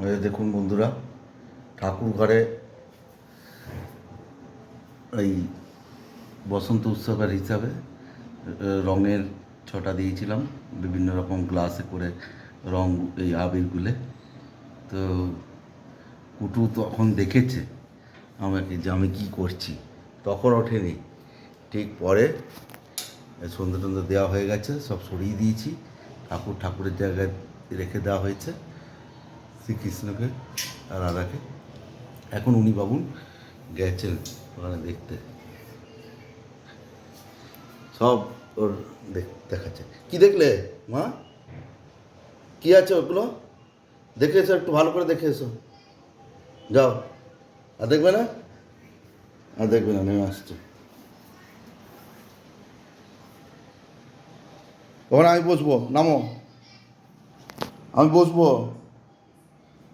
ওই দেখুন বন্ধুরা, ঠাকুর ঘরে এই বসন্ত উৎসবের হিসাবে রঙের ছটা দিয়েছিলাম, বিভিন্ন রকম গ্লাসে করে রং, এই আবির গুলে। তো কুটু তখন দেখেছে আমাকে যে আমি কী করছি, তখন ওঠেনি। ঠিক পরে সন্ধ্যে টন্ধে দেওয়া হয়ে গেছে, সব সরিয়ে দিয়েছি, ঠাকুরের জায়গায় রেখে দেওয়া হয়েছে শ্রীকৃষ্ণকে আর রাধাকে। এখন উনি বাবুন গেছেন ওখানে দেখতে, সব ওর দেখাচ্ছে। কি দেখলে মা? কি আছে ওগুলো? দেখে এসো, একটু ভালো করে দেখে এসো, যাও। আর দেখবে না? আর দেখবে না, নেমে আসছে। ওখানে আমি বসবো, নামো। আমি বসবো,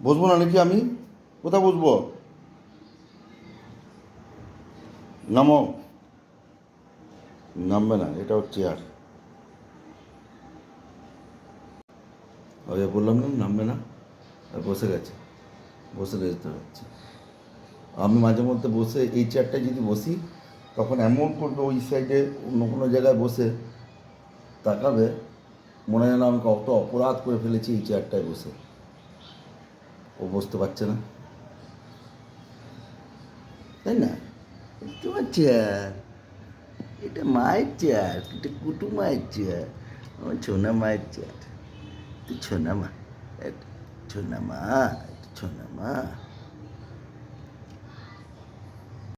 বসবো না নাকি? আমি কোথায় বসবো? নামো। নামবে না, এটা ওর চেয়ার। ওই বললাম না নামবে না, আর বসে গেছে, বসে যেতে হচ্ছে। আমি মাঝে মধ্যে বসে এই চেয়ারটায় যদি বসি, তখন এমন করবে ওই সাইডে অন্য কোনো জায়গায় বসে তাকাবে, মনে হয় না আমি কত অপরাধ করে ফেলেছি এই চেয়ারটায় বসে। ও বসতে পারছে না, তাই না? তোমার চেয়ার, এটা মায়ের চেয়ার, এটা কুটু মায়ের চেয়ার, আমার ছোনা মায়ের চেয়ার। তুই ছোনা মা, ছোনা মা, ছোনা মা।